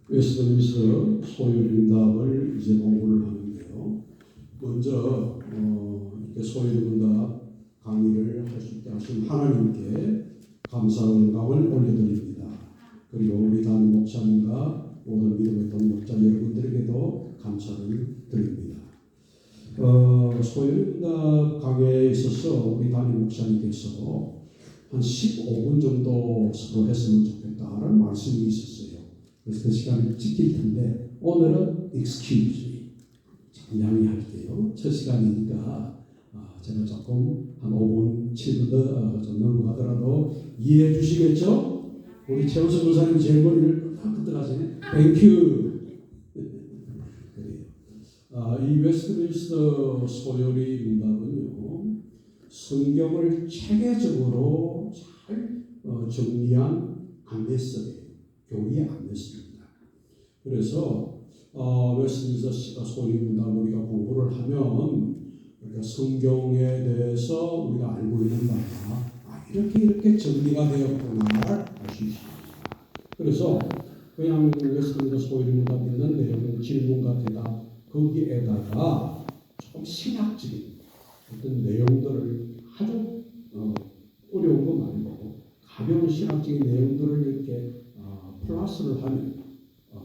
웨스트민스터 소유응답을 이제 공부를 하는데요. 먼저 이렇게 소유응답 강의를 할 수 있게 하신 하나님께 감사의 영광을 올려드립니다. 그리고 우리 담임 목사님과 모든 믿음의 동역자 여러분들에게도 감사를 드립니다. 소유응답 강의에 있어서 우리 담임 목사님께서 한 15분 정도 서로 했으면 좋겠다는 말씀이 있었어요. 그래서 그 시간을 지킬 텐데 오늘은 excuse me. 양해할게요. 첫 시간이니까 제가 조금 한 5분, 7분 더 좀 넘어가더라도 이해해 주시겠죠? 우리 최우수 교사님 제 머리를 딱 들어가시네. 땡큐. 그래요. 이 웨스트민스터 소요리 응답은요, 성경을 체계적으로 잘 정리한 안내서예요. 교리의 안내서입니다. 그래서 웨스트민스터 소요리 응답 우리가 공부를 하면 그러니까 성경에 대해서 우리가 알고 있는 바가 이렇게 정리가 되었구나를 알 수 있습니다. 그래서 그냥 웨스트민스터 소요리 응답 있는 내용은 질문과 대답 거기에다가 조금 신학적인 어떤 내용들을 아주 어려운 거 말고 가벼운 신학적인 내용들을 이렇게 플러스를 하면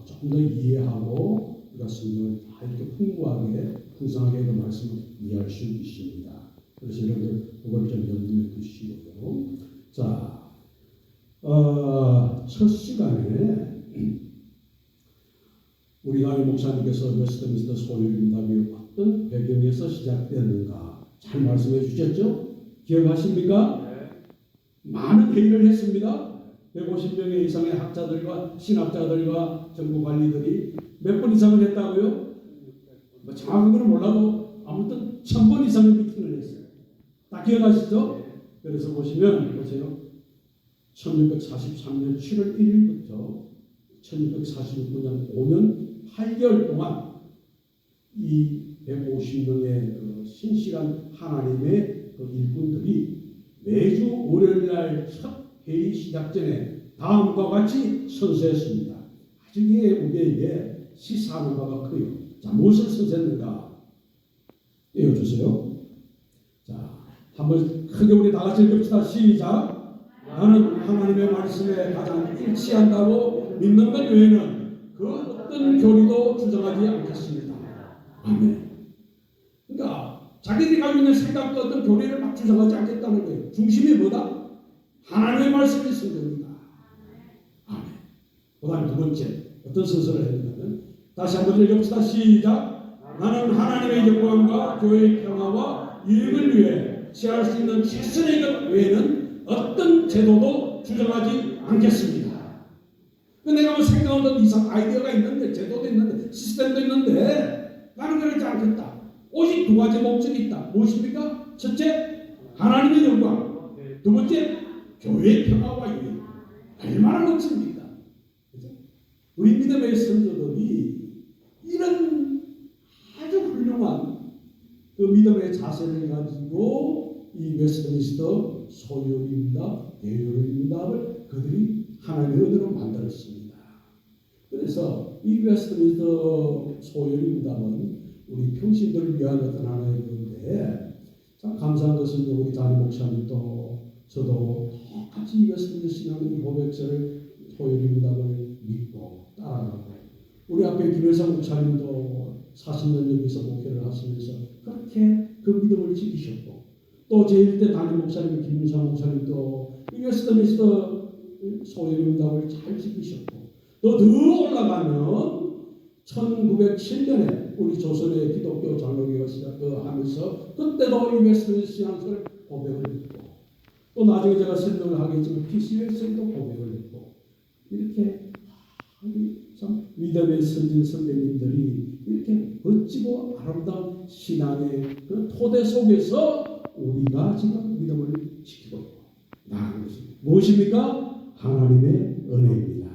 조금 더 이해하고 우리가 성경을 다 이렇게 풍부하게 풍성하게 그 말씀을 이해할 수 있습니다. 그래서 여러분들 그걸 좀 염두에 두시고요. 자, 첫 시간에 우리 담임 목사님께서 웨스트민스터 소유응답이 어떤 배경에서 시작되는가 잘 말씀해 주셨죠? 기억하십니까? 네. 많은 회의를 했습니다. 150명의 이상의 학자들과 신학자들과 정부 관리들이 몇 번 이상을 했다고요? 뭐 정확한 건 몰라도 아무튼 1000번 이상의 미팅을 했어요. 다 기억하시죠? 네. 그래서 보시면 보세요. 1643년 7월 1일부터 1646년 5년 8개월 동안 이 150명의 그 신실한 하나님의 그 일꾼들이 매주 월요일날 첫 회의 시작 전에 다음과 같이 선서했습니다. 아주 이게 우리에게 시사하는 바가 커요. 자, 무엇을 선서했는가? 띄워주세요. 자, 한번 크게 우리 다 같이 읽읍시다. 시작. 나는 하나님의 말씀에 가장 일치한다고 믿는 것 외에는 그 어떤 교리도 주장하지 않겠습니다. 아멘. 그러니까 자기들이 가지고 있는 생각과 어떤 교리를 막 주장하지 않겠다는 거예요. 중심이 뭐다? 하나님의 말씀이 성경입니다. 아멘. 그 다음 두 번째 어떤 순서를 했냐면 다시 한번 읽읍시다. 시작. 나는 하나님의 영광과 교회의 평화와 유익을 위해 취할 수 있는 최선의 것 외에는 어떤 제도도 주장하지 않겠습니다. 내가 뭐 생각하는 이상 아이디어가 있는데 제도도 있는데 시스템도 있는데 나는 그러지 않겠다. 오직 두 가지 목적이 있다. 무엇입니까? 첫째, 하나님의 영광. 두 번째, 교회의 평화와 유익. 얼마나 멋집니까? 그죠? 우리 믿음의 선조들이 이런 아주 훌륭한 그 믿음의 자세를 가지고 이 웨스트민스터 소요응답, 대요응답을 그들이 하나님의 은혜로 만들었습니다. 그래서 이 웨스트민스터 소요응답은 우리 평신들을 위한 어떤 하나의 건데 참 감사한 것은 우리 담임 목사님도 저도 똑같이 이 웨스트민스터 신앙의 고백서를 소요응답을 믿고 따라가고 우리 앞에 김혜상 목사님도 40년 여기서 목회를 하시면서 그렇게 그 믿음을 지키셨고 또 제1대 담임 목사님 김윤상 목사님도 이 웨스트민스터 소요응답을 잘 지키셨고 또 더 올라가면 1907년에 우리 조선의 기독교 장로교가 시작하면서 그때도 이 웨스트민스터 신앙을 고백을 했고 또 나중에 제가 설명을 하겠지만 PCS에도 고백을 했고 이렇게 참 믿음의 선진 선배님들이 이렇게 멋지고 아름다운 신앙의 그 토대 속에서 우리가 지금 믿음을 지키고 있고 나아가는 것입니다. 무엇입니까? 하나님의 은혜입니다.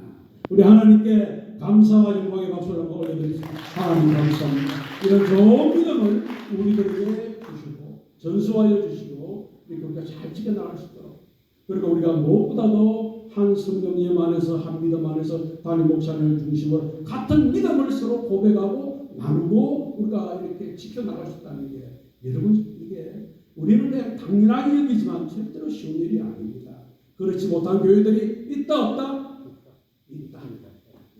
우리 하나님께 감사와 영광의 박수를 한번 올려드리겠습니다. 하나님 감사합니다. 이런 좋은 믿음을 우리들에게 주시고 전수하여 주시고 우리가 잘 지켜나갈 수 있도록 그리고 우리가 무엇보다도 한 한 성령님 안에서 한 믿음 안에서 담임 목사님을 중심으로 같은 믿음을 서로 고백하고 나누고 우리가 이렇게 지켜나갈 수 있다는 게 여러분 이게 우리는 그냥 당연하게 여기지만 절대로 쉬운 일이 아닙니다. 그렇지 못한 교회들이 있다 없다? 있다.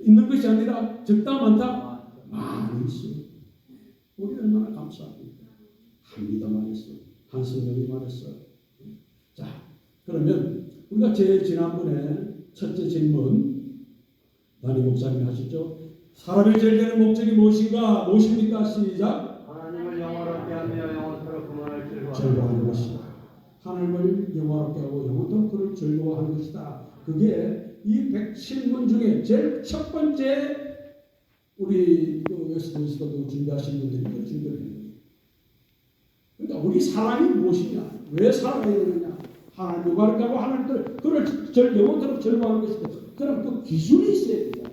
있는 것이 아니라 적다 많다? 많이 있습니다. 우리 얼마나 감사합니다. 한 믿음 안에서 한 성령님 안에서. 자, 그러면 우리가 제일 지난번에 첫째 질문 담임 목사님이 하셨죠. 사람이 제일 되는 목적이 무엇입니까? 시작. 하나님을 영원롭게 하며 영원토록 그만을 즐거워하는 것이다. 하나님을 영원롭게 하고 영원토록 그를 즐거워하는 것이다. 그게 이 107문 중에 제일 첫 번째 우리 웨스트민스터도 준비하신 분들이 준비하는 거예요. 그러니까 우리 사람이 무엇이냐? 왜 살아야 되느냐? 하나님 영원롭게 하고 하나님을 그를 영원토록 즐거워하는 것이다. 그럼 그 기준이 있어야 된다.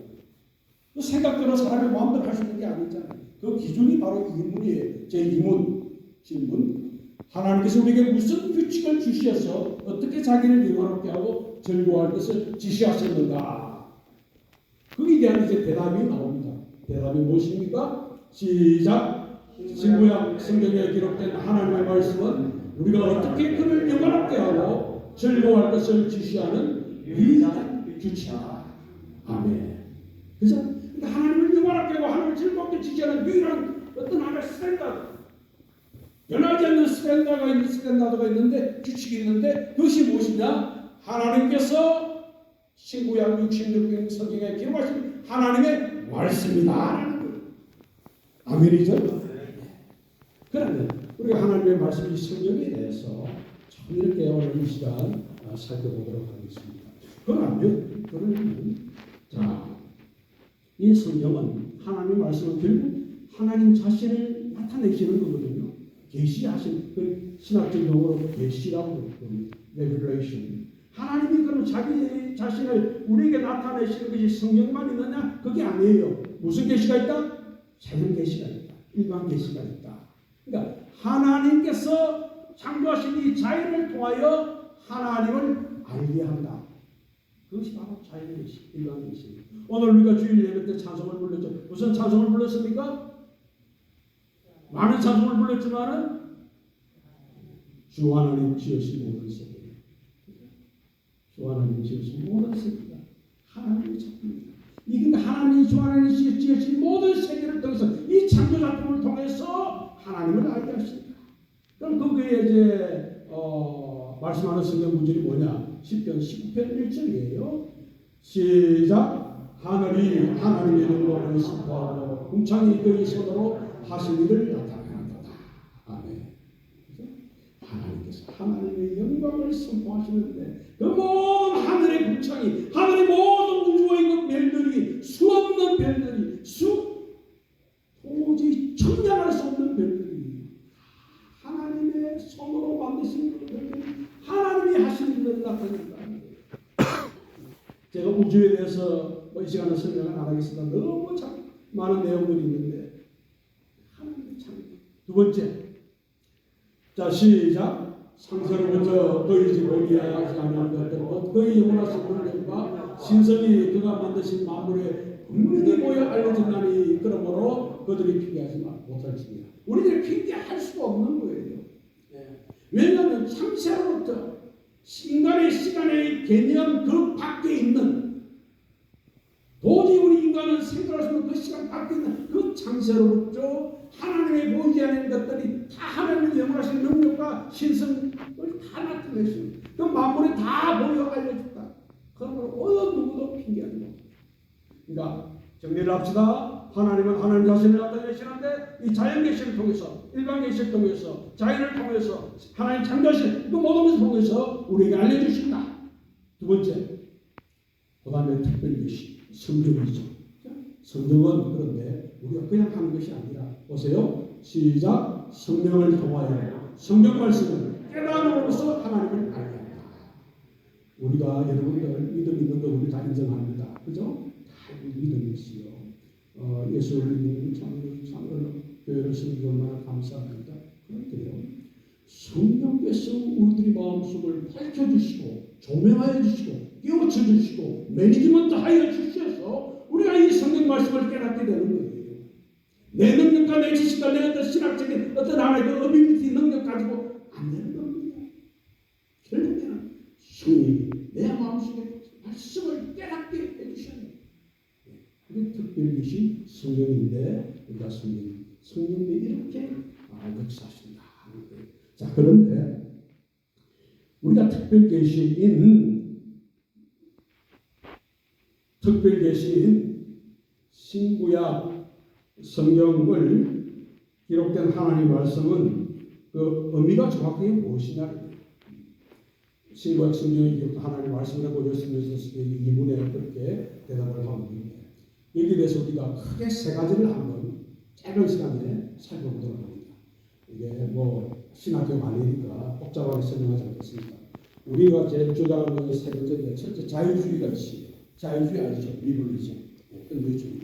그 생각대로 사람이 마음대로 할 수 있는 게 아니잖아요. 그 기준이 바로 이 문이에요. 제 2문 질문. 하나님께서 우리에게 무슨 규칙을 주셔서 어떻게 자기를 영원롭게 하고 즐거워할 것을 지시하셨는가? 거기에 대한 이제 대답이 나옵니다. 대답이 무엇입니까? 시작. 신구약 성경에 기록된 하나님의 말씀은 우리가 어떻게 그를 영원롭게 하고 즐거워할 것을 지시하는 유일한 규칙이다. 아멘. 그래서 하나님을 영원하게 하고 하나님을 즐겁게 지시하는 유일한 어떤 하나의 스탠다드, 변하지 않는 스탠다드가 있는데 규칙이 있는데 그것이 무엇이냐? 하나님께서 신구약 66편 성경에 기록하신 하나님의 말씀이다. 아멘이죠? 그러면 우리가 하나님의 말씀 이 성경에 대해서 참 이렇게 오늘 이 시간 살펴보도록 하겠습니다. 그러면 자. 이 성경은 하나님의 말씀은 결국 하나님 자신을 나타내시는 거거든요. 계시하신 그 신학적 용어로 계시라고 부릅니다. Revelation. 하나님이 그럼 자기 자신을 우리에게 나타내시는 것이 성경만 있느냐? 그게 아니에요. 무슨 계시가 있다? 자연 계시가 있다. 일반 계시가 있다. 그러니까 하나님께서 창조하신 이 자연을 통하여 하나님을 알게 한다. 그것이 바로 자연 계시, 일반 계시. 오늘 우리가 주일 예배 때 찬송을 불렀죠. 무슨 찬송을 불렀습니까? 많은 찬송을 불렀지만은 주 하나님 지으신 모든 세계, 주 하나님 지으신 모든 세계가 하나님의 작품입니다. 이게 하나님이 주 하나님 지으신 모든 세계를 통해서 이 창조 작품을 통해서 하나님을 알게 하십니다. 그럼 거기에 이제 말씀하는 성경 문제이 뭐냐? 10편 19편 1절이에요. 시작. 하늘이 하나님의 영광을 선포하고 궁창이 그의 손으로 하신 일을 나타내는도다. 아멘. 하나님께서 하나님의 영광을 선포하시는데 그 모든 하늘의 궁창이 하늘의 모든 우주의 그 별들이 수없는 별들이 도저히 청량할 수 없는 별들이 하나님의 손으로 만드신 별들이 하나님이 하신 일을 나타낸다. 제가 우주에 대해서 이 시간에 설명을 안 하겠습니다. 너무 참 많은 내용들이 있는데 하나님의 참. 두 번째, 자 시작. 상세로부터 보이지 못하지 않은 것들 곧 그의 영원하신 권능과 신성이 그가 만드신 만물에 분명히 보여 알려진다니 그러므로 그들이 핑계하지 못할지니라. 우리들이 핑계할 수가 없는 거예요. 왜냐하면 상세로부터 인간의 시간의 개념 그 밖에 있는 도저히 우리 인간은 생각할 수 없는 그 시간 밖에 있는 그 창세로부터 하나님의 보이지 않는 것들이 다 하나님의 영원하신 능력과 신성을 다 나타내십니다. 그 만물에 다 보여 알려줬다. 그러므로 어느 누구도 핑계하지 못. 그러니까 정리를 합시다. 하나님은 하나님 자신을 나타내시는데 이 자연 계시를 통해서 일반 계시를 통해서 자연을 통해서 하나님 창조하신 그 모든 것을 통해서 우리에게 알려주신다. 두 번째, 그 다음에 특별 계시 성경이죠. 성경은 그런데 우리가 그냥 하는 것이 아니라 보세요. 시작. 성령을 통하여 성경 말씀을 깨달음으로써 하나님을 알게 한다. 우리가 여러분들 믿음 있는 거 우리 다 인정합니다. 그죠? 다 믿음이 있어요. 예수를 믿는 참으로 교회를 섬기고 얼마나 감사합니다. 그런데요, 성령께서 우리들이 마음에 마음속을 밝혀주시고 조명하여 주시고 깨우쳐 주시고 매니지먼트 하여 주셔서 우리가 이 성경 말씀을 깨닫게 되는 거예요. 내 능력과 내 지식과 내 어떤 신학적인 어떤 하나의 그 어빌리티 능력 가지고 안 되는 겁니다. 결국에는 성령이 내 마음속에 말씀을 깨닫게 해주셔야 돼요. 그게 특별히 계신 성령인데 우리가 성령이 이렇게 역사하신다. 자, 그런데 우리가 특별 계신 신구약 성경을 기록된 하나님의 말씀은 그 의미가 정확하게 무엇이냐? 신구약 성경에 기록된 하나님의 말씀이라고 예수님께서 이문에 그렇게 대답을 하고 있는데 여기에 대해서 우리가 크게 세 가지를 한번 짧은 시간에 살펴보도록 합니다. 이게 뭐 신학적 아니니까 복잡하게 설명하지 않겠습니다. 우리가 제일 주장하는 세 번째인데 첫째 자유주의가 있어요. 자유주의 아시죠? 리버리즘, 권리주의.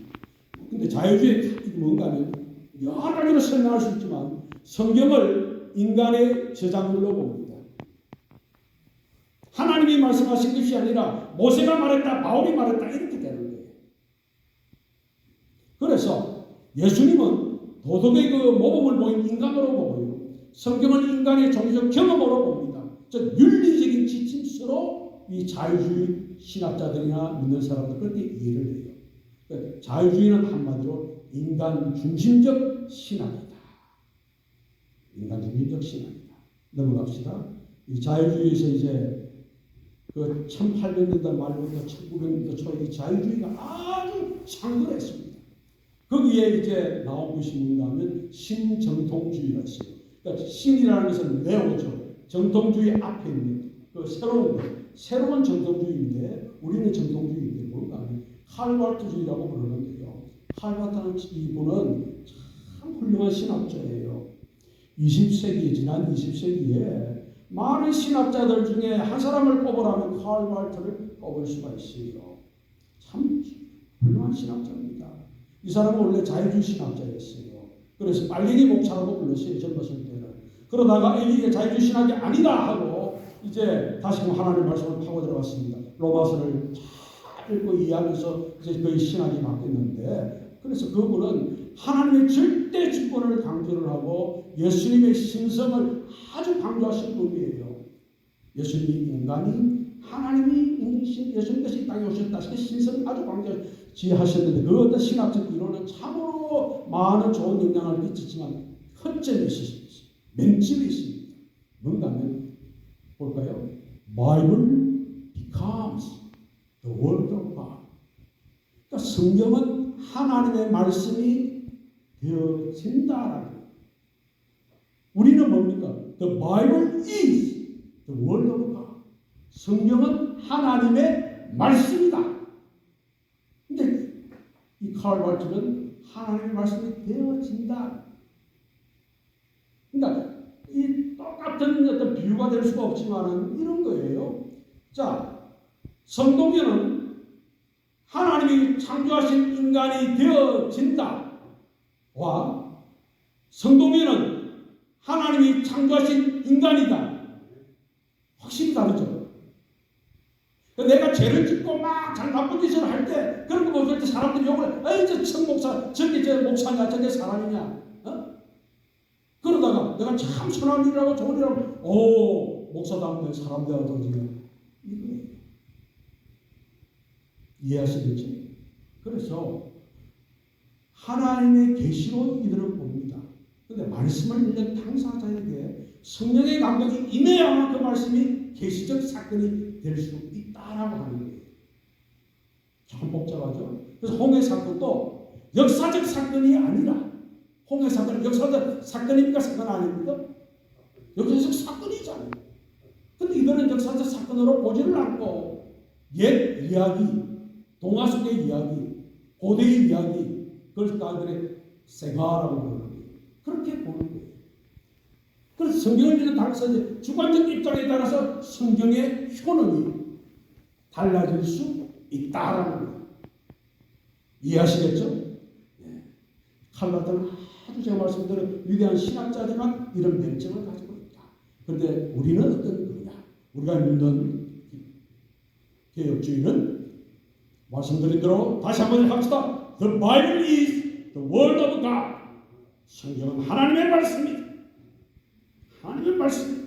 근데 자유주의 이게 뭔가 하면 여러 가지로 설명할 수 있지만 성경을 인간의 저작물로 봅니다. 하나님이 말씀하신 것이 아니라 모세가 말했다, 바울이 말했다 이렇게 되는 거예요. 그래서 예수님은 도덕의 그 모범을 보인 인간으로 보고요. 성경은 인간의 종교적 경험으로 봅니다. 즉 윤리적인 지침서로 이 자유주의 신학자들이나 믿는 사람들 그렇게 이해를 해요. 그러니까 자유주의는 한마디로 인간 중심적 신학이다. 인간 중심적 신학이다. 넘어갑시다. 이 자유주의에서 이제 그 1800년대 말부터 1900년대 초에 이 자유주의가 아주 창궐했습니다. 거기에 이제 나온 것이 뭔가 하면 신정통주의가 있어요. 그러니까 신이라는 것은 네오죠. 정통주의 앞에 있는 그 새로운 정통주의인데 우리는 정통주의인데 뭔가 하면 칼바르트주의라고 부르는데요. 칼바르트는 이분은 참 훌륭한 신학자예요. 20세기 지난 20세기에 많은 신학자들 중에 한 사람을 꼽으라면 칼바르트를 꼽을 수가 있어요. 참 훌륭한 신학자입니다. 이 사람은 원래 자유주의 신학자였어요. 그래서 빨갱이 목사라고 불렀어요. 젊었을 때는. 그러다가 이게 자유주의 신학이 아니다 하고 이제 다시금 하나님의 말씀을 파고 들어갔습니다. 로마서를 잘 읽고 이해하면서 이제 거의 신학이 바뀌었는데 그래서 그분은 하나님의 절대 주권을 강조를 하고 예수님의 신성을 아주 강조하신 분이에요. 예수님이 인간이 하나님이 예수님께서 이 땅에 오셨다. 신성을 아주 강조하셨는데 그 어떤 신학적 이론은 참으로 많은 좋은 영향을 끼쳤지만 허점이 있습니다. 맹점이 있습니다. 뭔가 하면 볼까요? Bible becomes the word of God. 그러니까 성경은 하나님의 말씀이 되어진다라는 거예요. 우리는 뭡니까? The Bible is the word of God. 성경은 하나님의 말씀이다. 근데 이 칼바르트는 하나님의 말씀이 되어진다. 그러니까 이 똑같은 어떤 비유가 될 수가 없지만은 이런 거예요. 자, 성도교는 하나님이 창조하신 인간이 되어진다와 성도교는 하나님이 창조하신 인간이다. 확실히 다르죠. 내가 죄를 짓고 막 잘 나쁜 짓을 할 때 그런 거 볼 때 사람들이 욕을 에이 저 청목사 저게 저 목사냐 저게 사람이냐 그러다가 내가 참 선한 일이라고 좋은 일이라고 오 목사답네 사람 되어도지요. 이거예요. 이해하시겠죠? 그래서 하나님의 계시로 이들을 봅니다. 그런데 말씀을 읽는 당사자에게 성령의 감동이 임해야만 그 말씀이 계시적 사건이 될 수 있다라고 하는 거예요. 참 복잡하죠? 그래서 홍해 사건도 역사적 사건이 아니라 홍해 사건은 역사적 사건입니까? 사건 아닙니까? 역사적 사건이잖아요. 근데 이거는 역사적 사건으로 보지를 않고 옛 이야기, 동화 속의 이야기, 고대의 이야기, 그걸 다들의 세가라고 부르는 거예요. 그렇게 보는 거예요. 그래서 성경을 읽는 당사자 주관적 입장에 따라서 성경의 효능이 달라질 수 있다라는 거예요. 이해하시겠죠? 네. 칼바르트는 아주 제가 말씀드린 위대한 신학자지만 이런 맹점을 가지고 있다. 그런데 우리는 어떤 거냐? 우리가 믿는 개혁주의는 말씀드린 대로 다시 한번 합시다. The Bible is the word of God. 성경은 하나님의 말씀입니다. 하나님의 말씀.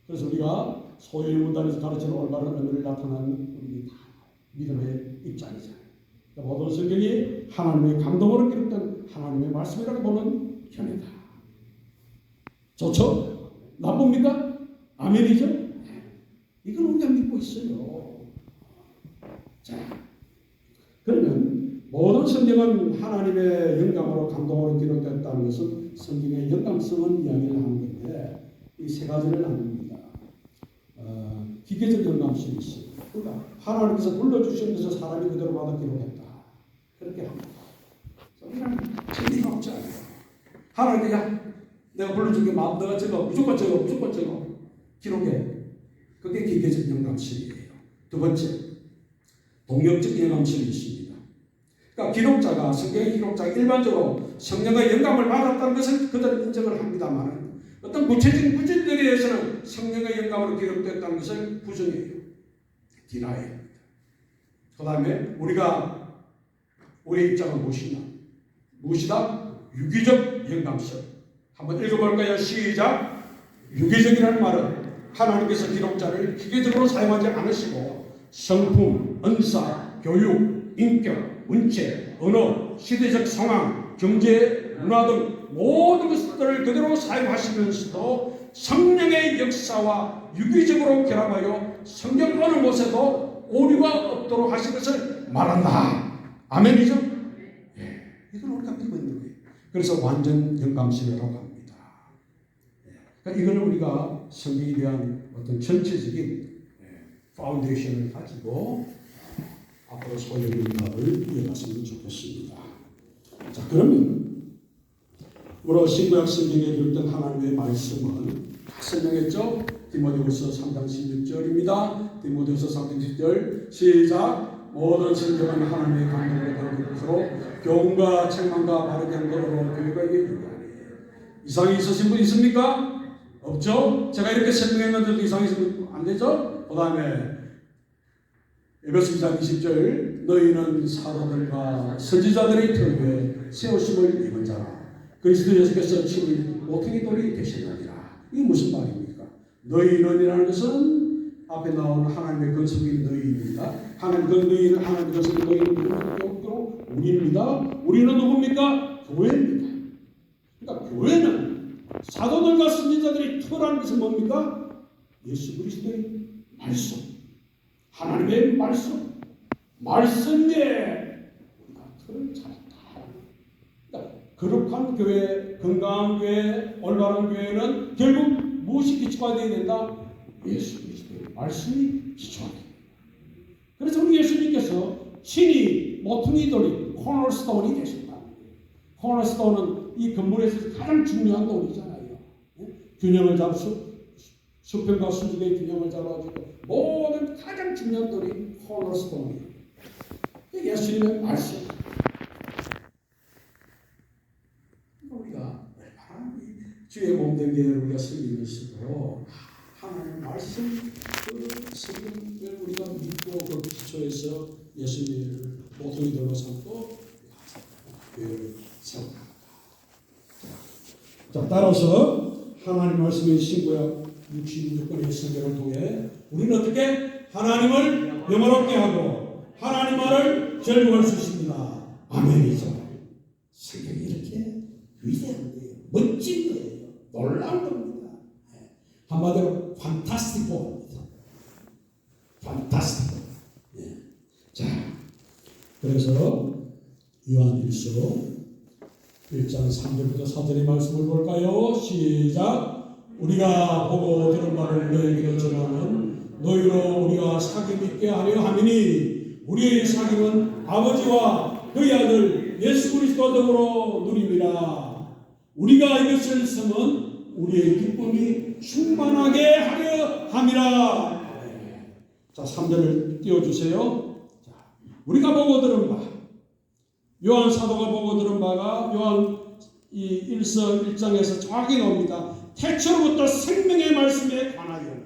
그래서 우리가 소위 문단에서 가르치는 올바른 의미를 나타내는 우리 다 믿음의 입장이잖아요. 그러니까 모든 성경이 하나님의 감동으로 기록된 하나님의 말씀이라고 보는 견해다. 좋죠? 나쁩니까? 아멘이죠? 이걸 우리가 믿고 있어요. 자, 그러면 모든 성경은 하나님의 영감으로 감동으로 기록됐다는 것은 성경의 영감성은 이야기를 하는 건데 이 세 가지를 나눕니다. 기계적 영감성이 있습니다. 그러니까 하나님께서 불러주신 것을 사람이 그대로 받아 기록했다. 그렇게 합니다. 우리는 재미가 없지 않아요. 하나님께 내가 불러준 게 마음대로 적어 무조건 적어 기록해. 그게 기계적 영감성이에요. 두 번째, 동력적 영감성이 있습니다. 그러니까 기록자가 성경의 기록자가 일반적으로 성령의 영감을 받았다는 것을 그들은 인정을 합니다만 어떤 구체적인 구절들에 대해서는 성령의 영감으로 기록됐다는 것을 부정해요. 디나이합니다. 그 다음에 우리가 우리의 입장은 무엇이다? 유기적 영감성. 한번 읽어볼까요? 시작. 유기적이라는 말은 하나님께서 기록자를 기계적으로 사용하지 않으시고 성품, 은사, 교육, 인격, 문체, 언어, 시대적 상황, 경제, 문화 등 모든 것들을 그대로 사용하시면서도 성령의 역사와 유기적으로 결합하여 성경 어느 곳에도 오류가 없도록 하신 것을 말한다. 아멘이죠? 예, 이걸 우리가 믿고 있는 거예요. 그래서 완전 영감성이라고 합니다. 그러니까 이거는 우리가 성경에 대한 어떤 전체적인 파운데이션을 가지고 앞으로 소유의 문화를 이어갔으면 좋겠습니다. 자, 그러면 우리 신구약 성경에 기록된 하나님의 말씀은 다 설명했죠? 디모데후서 3장 16절입니다. 디모데후서 3장 16절 시작. 모든 성경은 하나님의 감동으로 된 것으로 교훈과 책망과 바르게 한 것으로 교회가 유익하니. 이상이 있으신 분 있습니까? 없죠? 제가 이렇게 설명했는데도 이상이 있으면 안 되죠? 그 다음에 에베소 2장 20절 너희는 사도들과 선지자들의 털에 세우심을 입은 자라. 그리스도 예수께서 친히 모퉁이 돌이 되시느니라. 이게 무슨 말입니까? 너희는이라는 것은 앞에 나온 하나님의 건축인 너희입니다. 하나님 그 너희는 하나님의 건축인 너희는 우리입니다. 우리는 누굽니까? 교회입니다. 그러니까 교회는 사도들과 선지자들의 터라는 것은 뭡니까? 예수 그리스도의 말씀, 하나님의 말씀에 우리가 터를 찾았다. 그러니까 거룩한 교회, 건강한 교회, 올바른 교회는 결국 무엇이 기초가 되어야 된다? 예수 그리스도의 말씀이 기초가 됩니다. 그래서 우리 예수님께서 친히 모퉁이 돌이 코너스톤이 되셨다. 코너스톤은 이 건물에서 가장 중요한 돌이잖아요. 균형을 수평과 수직의 균형을 잡아주고 모든 가장 중요한 돌이 코너스톤이에요. 예수님의 말씀. 우리가 주의 몸된 교회를 우리가 섬기면서도 하나님의 말씀, 그 성경을 우리가 믿고 그 기초에서 예수님을 모퉁이 돌로 삼고 교회를 세워갑니다. 자, 따라서 하나님 말씀의 신구약 66권의 성경을 통해 우리는 어떻게 하나님을 영화롭게 하고 하나님 말을 즐거워할 수 있습니다. 아멘이죠. 성경이 이렇게 위대한 거예요. 멋진 거예요. 놀라운 겁니다. 한마디로 판타스티코입니다. 판타스티코. 자, 그래서 요한일서 1장 3절부터 4절의 말씀을 볼까요? 시작. 우리가 보고 들은 바를 너희에게 전하는 너희로 우리가 사귐 있게 하려 함이니 우리의 사귐은 아버지와 그의 아들 예수 그리스도 더불어 누림이라. 우리가 이것을 쓰면 우리의 기쁨이 충만하게 하려 함이라. 자, 3절을 띄워주세요. 자, 우리가 보고 들은 바, 요한 사도가 보고 들은 바가 요한 이 1서 1장에서 정확히 나옵니다. 태초로부터 생명의 말씀에 관하여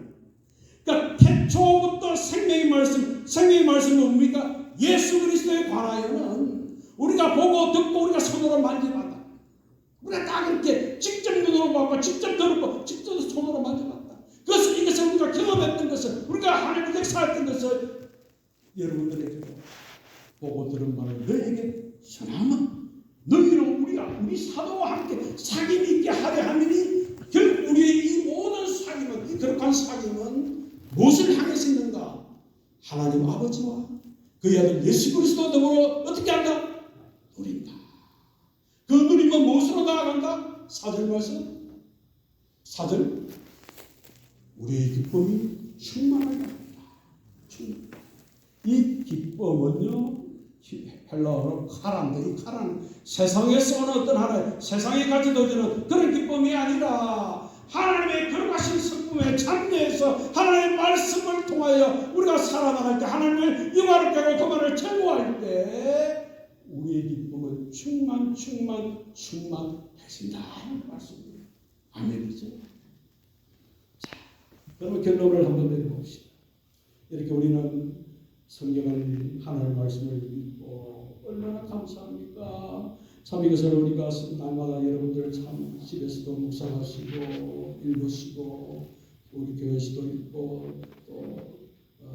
말씀, 생명의 말씀은 뭡니까? 예수 그리스도에 관하여는 우리가 보고 듣고 우리가 손으로 만져봤다. 우리가 다 그렇게 직접 눈으로 보고 직접 들었고 직접 손으로 만져봤다. 이것을 우리가 경험했던 것을, 우리가 하나님의 역사했던 것을 여러분들에게 보고 들은 말을 너에게 전하면 너희로 우리 사도와 함께 사귐 있게 하려 함이니 결국 우리의 이 모든 사귐은, 이 거룩한 사귐은 무엇을 향해서 있는가? 하나님 아버지와 그의 아들 예수 그리스도 더불어 어떻게 한다? 누린다. 그 누림은 무엇으로 나아간다? 4절 말씀. 4절. 우리의 기쁨이 충만하게 합니다. 이 기쁨은요, 헬라어로 카라인데, 이 카라는 세상에서 오는 어떤 하나의 세상에 가져다주는 그런 기쁨이 아니라 하나님의 거룩하신 성품에 참여해서 하나님의 말씀을 통하여 우리가 살아나갈 때, 하나님을 영화롭게 하고 그만을 제거할 때 우리의 기쁨은 충만해진다 하는 말씀입니다. 아멘이죠. 자, 그러면 결론을 한번 내려봅시다. 이렇게 우리는 성경을, 하나님의 말씀을 믿고 얼마나 감사합니까? 참 이것을 우리가 날마다 여러분들 참 집에서도 묵상하시고 읽으시고 우리 교회에서도 읽고 또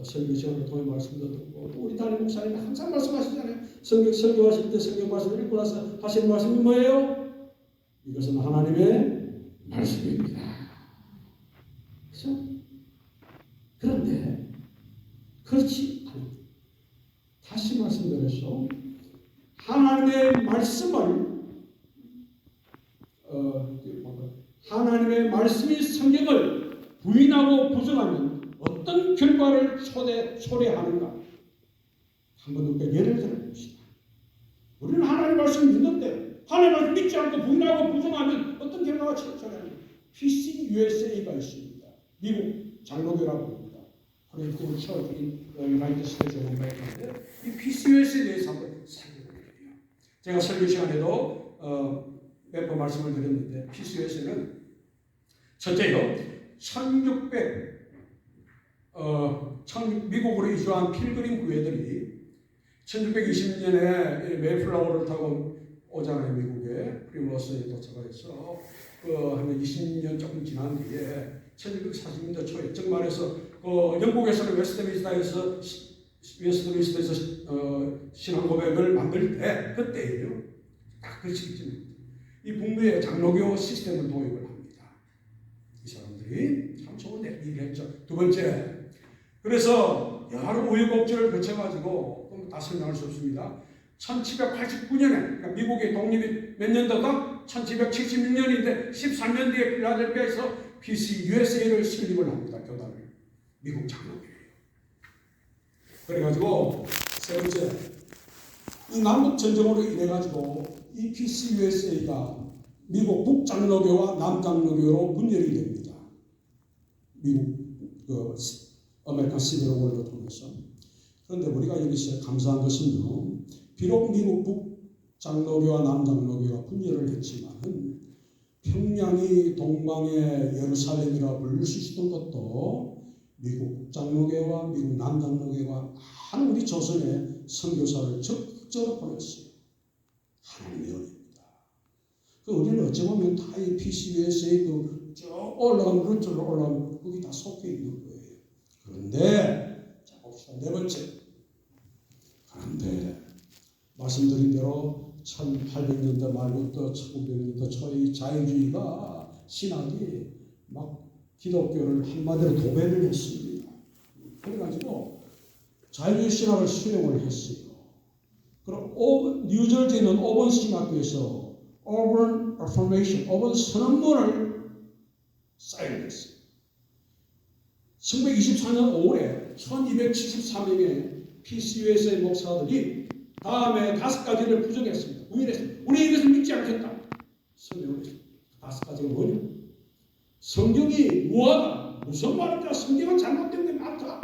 설교 시간을 통해 말씀도 듣고 또 우리 담임 목사님이 항상 말씀하시잖아요. 설교하실 때 성경 말씀을 읽고 나서 하시는 말씀이 뭐예요? 이것은 하나님의 말씀입니다. 그렇죠? 그런데 그렇지 않습니다. 다시 말씀드렸죠. 하나님의 말씀을 하나님의 말씀이 성경을 부인하고 부정하면 어떤 결과를 초래하는가? 한번 우리가 예를 들어봅시다. 우리는 하나님의 말씀을 믿는데 하나님의 말씀 믿지 않고 부인하고 부정하면 어떤 결과가 초래하는가? PCUSA가 있습니다. 미국 장로교라고 합니다. 프레이트를 채워주긴 유나이티드 스테이트 오브 아메리카인데 이 PCUS에 대해서 한번 살펴볼게요. 제가 설교 시간에도 몇 번 말씀을 드렸는데 PCUS는 첫째요, 미국으로 이주한 필그림 구회들이 1620년에 메이플라워를 타고 오잖아요. 미국에 프리머스에 도착해서 한 20년 조금 지난 뒤에 1940년대 초에 즉 말해서 영국에서는 웨스트민스터에서 신앙 고백을 만들 때 그때예요. 딱 그 시기쯤 이 북미의 장로교 시스템을 도입을 합니다. 이 사람들이 참 좋은 얘기를 했죠. 두 번째, 그래서 여러 우여곡절을 거쳐가지고 다 설명할 수 없습니다. 1789년에 그러니까 미국의 독립이 몇 년도다? 1776년인데 13년 뒤에 필라델피아에서 PCUSA를 설립을 합니다. 교단을. 미국 장로교회예요. 그래가지고 세 번째, 이 남북 전쟁으로 인해가지고 이 PCUSA가 미국 북장로교와 남장로교로 분열이 됩니다. 미국 아메리칸 시빌 워를 통해서. 그런데 우리가 여기서 감사한 것은요, 비록 미국 북장로교와 남장로교가 분열을 했지만 평양이 동방의 예루살렘이라 불릴 수 있었던 것도 미국 북장로교와 미국 남장로교가 많은 우리 조선의 선교사를 적극적으로 보냈어요. 하나님의 은혜입니다. 우리는 어찌 보면 다 이 PCUSA 쭉 올라가는 루트로 올라가면 거기 다 속해 있는 거예요. 그런데 자 봅시다. 네 번째. 그런데 말씀드린 대로 1800년대 말부터 1900년대 초에 이 자유주의가 신학이 막 기독교를 한마디로 도배를 했습니다. 그래가지고 자유주의 신학을 수용을 했어요. 그럼 뉴저지는 오번 신학교에서 오번 어포메이션, 오번 선언문을 사인했어요. 1924년 5월에 1273명의 PCUSA 목사들이 다음에 5가지를 부정했습니다. 부인했습니다. 우리 이것을 믿지 않겠다. 설명을 했습니다. 5가지가 뭐냐? 성경이 우하다. 무슨 말인가? 성경은 잘못된 게 많다.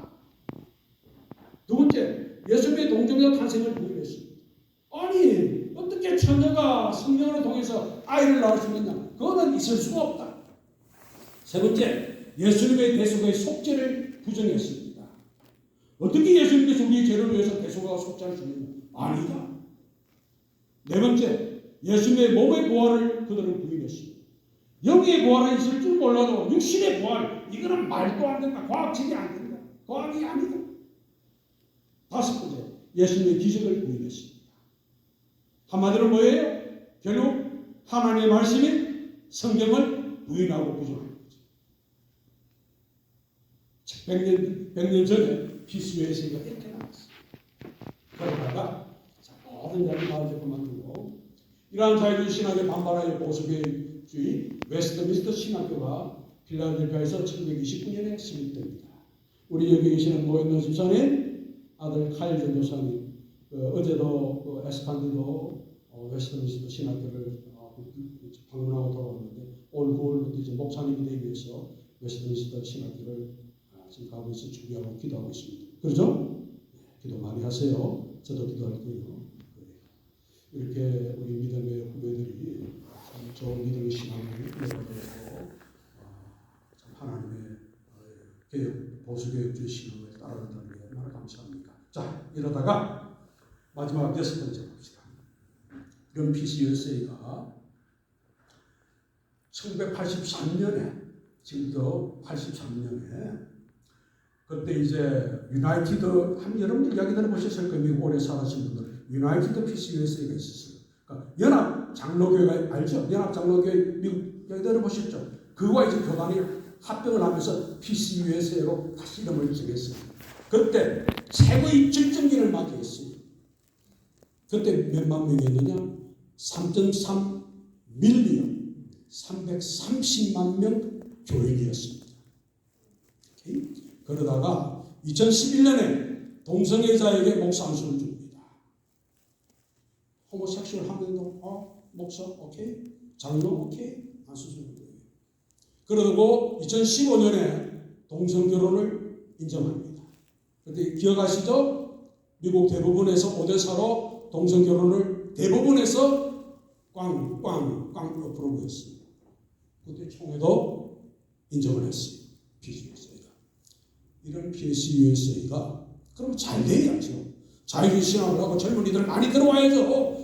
두 번째, 예수님의 동정자 탄생을 부인했습니다. 아니, 어떻게 처녀가 성령을 통해서 아이를 낳을 수 있느냐? 그거는 있을 수가 없다. 세 번째, 예수님의 대속의 속죄를 부정했습니다. 어떻게 예수님께서 우리의 죄를 위해서 대속하고 속죄할 수 있느냐? 아니다. 네 번째, 예수님의 몸의 부활을 그들은 부인했습니다. 영의 부활은 있을 줄 몰라도 육신의 부활, 이거는 말도 안 된다. 과학적이 안 된다. 과학이 아니다. 다섯 번째, 예수님의 기적을 부인했습니다. 한마디로 뭐예요? 결국 하나님의 말씀인 성경을 부인하고 부정하는 거죠. 100년 전에 피스유에서가 이렇게 나왔어요. 그러다가 모든 이야기 다 이제 그만두고 이러한 자유주의 신학에 반발하여 보수주의 웨스트민스터 신학교가 필라델피아에서 1929년에 설립됩니다. 우리 여기 계시는 노인노 집사님 아들 카일 전도사님 어제도 에스칸디도 웨스트민스터 신학교를 방문하고 돌아왔는데 올 9월부터 이제 목사님이 되기 위해서 웨스트민스터 신학교를 지금 가고 있어 준비하고 기도하고 있습니다. 그렇죠? 기도 많이 하세요. 저도 기도할 거예요. 이렇게 우리 믿음의 후배들이 참 좋은 믿음의 신앙을 이어가면서 참 하나님의 개혁, 보수개혁주의 신앙을 따라간다는 게 얼마나 감사합니까? 자, 이러다가 마지막 여섯 번째 봅시다. 이런 PCUSA가 1983년에 지금도 83년에 그때 이제 유나이티드 여러분들 이야기 들어보셨을 거예요. 미국 오래 살아신 분들 유나이티드 PCUSA가 있었어요. 그러니까 연합 장로교회가 알죠? 연합 장로교회 미국 이야기 들어보셨죠? 그와 이제 교단이 합병을 하면서 PCUSA로 다시 이름을 정했어요. 그때 최고의 절정기를 맞이했어요. 그때 몇만 명이었느냐? 3.3 밀리언 330만 명 교인이었습니다. 오케이? 그러다가 2011년에 동성애자에게 목사 안수를 줍니다. 호모섹슈얼 하면도 목사 오케이, 장로 오케이, 안수 주는 거예요. 그러고 2015년에 동성결혼을 인정합니다. 그런데 기억하시죠? 미국 대부분에서 오대사로 동성결혼을 대부분에서 꽝 옆으로 했어요. 그때 총회도 인정을 했어요. PCUSA가. 이런 PCUSA가 그럼 잘 돼야죠. 자유주의 신앙을 하고 젊은이들 많이 들어와야죠.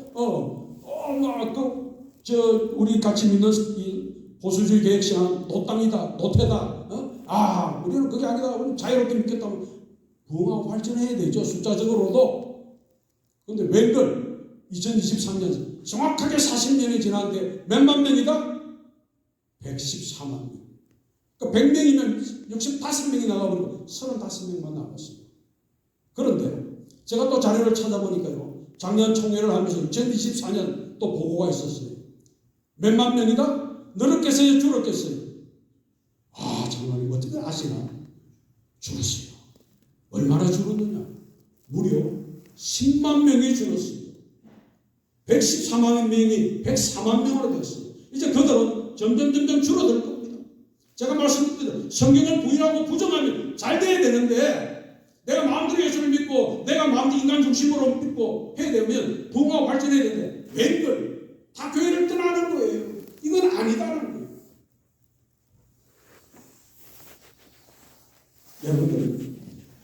우리 같이 믿는 이 보수주의 개혁신앙 노땅이다, 노태다. 우리는 그게 아니다. 우리는 자유롭게 믿겠다면 부흥하고 발전해야 되죠. 숫자적으로도. 그런데 웬걸 2023년 정확하게 40년이 지났는데 몇만 명이다? 114만 명. 그러니까 100명이면 65명이 나가버리고 35명만 남았습니다. 그런데 제가 또 자료를 찾아보니까요. 작년 총회를 하면서 2024년 또 보고가 있었어요. 몇만 명이다? 늘었겠어요? 줄었겠어요? 장로님 어떻게 아시나? 줄었어요. 얼마나 줄었느냐? 무려 10만 명이 줄었어요. 114만 명이 104만 명으로 됐어요. 이제 그들은 점점 줄어들 겁니다. 제가 말씀드린 성경을 부인하고 부정하면 잘 돼야 되는데 내가 마음대로 예수를 믿고 내가 마음대로 인간 중심으로 믿고 해야 되면 부흥하고 발전해야 되는데 웬걸 다 교회를 떠나는 거예요. 이건 아니다라는 거예요. 여러분들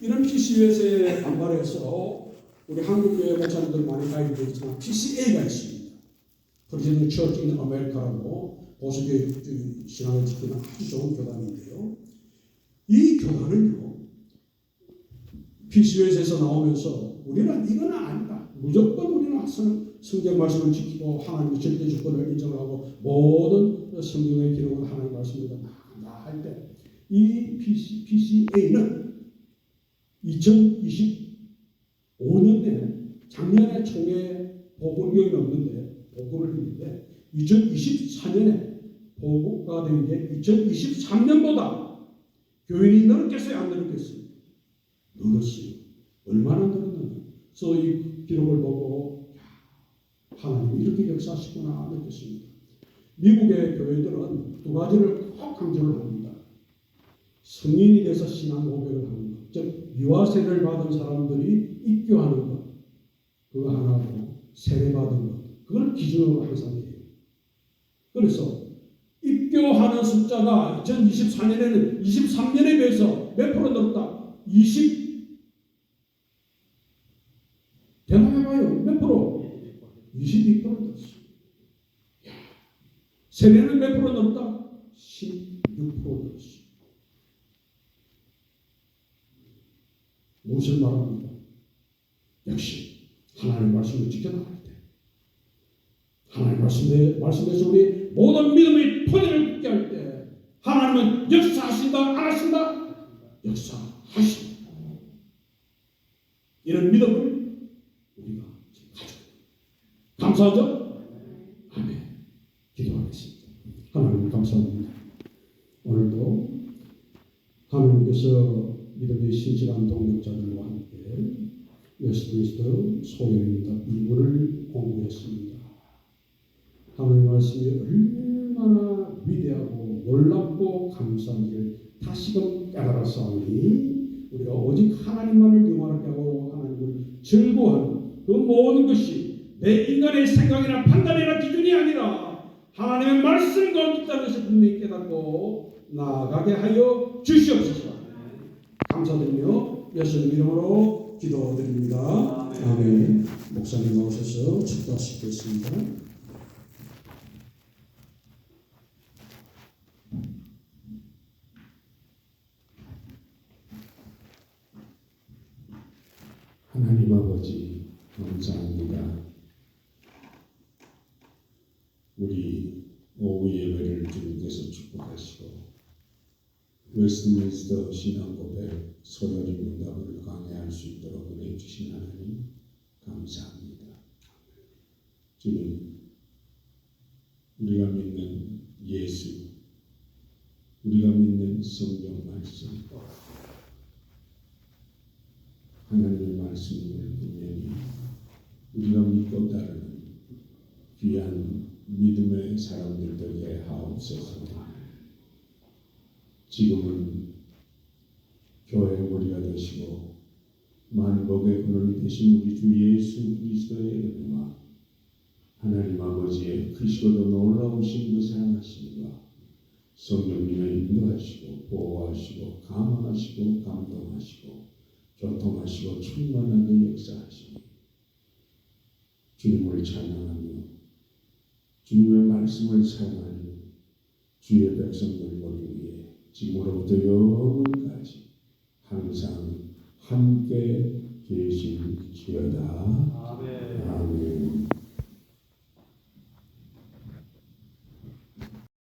이런 PCUSA에 반발해서 우리 한국교회 목사님들 많이 가입되어 있지만 PCA가 있습니다. Presbyterian Church in America라고 보수교회 신앙을 지키는 아주 좋은 교단인데요. 이 교단은요. PCUSA에서 나오면서 우리는 이건 아니다. 무조건 우리는 성경 말씀을 지키고 하나님의 절대 주권을 인정하고 모든 성경의 기록은 하나님의 말씀이다. 할 때 이 PCA는 2025년에 작년에 총회 보고력이 없는데 보고를 했는데 2024년에 보고가 된 게 2023년보다 교인이 늘었겠어요? 안 늘었겠어요? 늘었어요. 얼마나 늘었느냐. 그래서 이 기록을 보고 하나님이 이렇게 역사하시구나 느꼈습니다. 미국의 교회들은 두 가지를 꼭 강조를 합니다. 성인이 돼서 신앙 고백을 하는 것, 즉 유아세례를 받은 사람들이 입교하는 것, 그거 하나고 세례받은 것, 그걸 기준으로 항상 해요. 그래서 입교하는 숫자가 2024년에는 23년에 비해서 몇 프로 늘었다? 20 대답해봐요. 몇 프로? 22% 늘었어. 세례는 몇 프로 늘었다? 16% 늘었어. 무엇을 말합니까? 역시 하나님의 말씀을 지켜나갈 때, 하나님의 말씀에서 우리 모든 믿음의 토대를 굳게 할 때, 하나님은 역사하신다, 안 하신다? 역사하신다. 이런 믿음을 우리가 가지고 감사하죠? 아멘. 기도하겠습니다. 하나님 감사합니다. 오늘도 하나님께서 믿음의 신실한 동역자들과 함께 예수 그리스도 소명입니다. 이분을 공부했습니다. 하나님의 말씀이 얼마나 위대하고 놀랍고 감사한지를 다시금 깨달았사오니 우리가 오직 하나님만을 영원하게 하고 하나님을 즐거워하는 그 모든 것이 내 인간의 생각이나 판단이나 기준이 아니라 하나님의 말씀과 있다는 것을 분명히 깨닫고 나아가게 하여 주시옵소서. 감사드리며 예수님 이름으로 기도드립니다. 아멘. 목사님 나오셔서 축도하시겠습니다. 하나님 아버지 감사합니다. 우리 오후 예배를 주님께서 축복하시고 웨스트민스터 신앙고백 소열의 문답을 강해할 수 있도록 은혜 주신 하나님 감사합니다. 주님, 우리가 믿는 예수, 우리가 믿는 성경 말씀, 하나님의 말씀을 분명히 우리가 믿고 따르는 귀한 믿음의 사람들 되게 하옵소서. 지금은 교회의 머리가 되시고 만복의 근원이 되신 우리 주 예수 그리스도의 은혜와 하나님 아버지의 크시고도 놀라우신 그 사랑하심과 성령님의 인도하시고 보호하시고 감화하시고 감동하시고 교통하시고 충만하게 역사하시니 주님을 찬양하며 주님의 말씀을 사랑하는 주의 백성들 머리 위에 지금으로부터 영원까지 항상 함께 계실지어다. 아멘.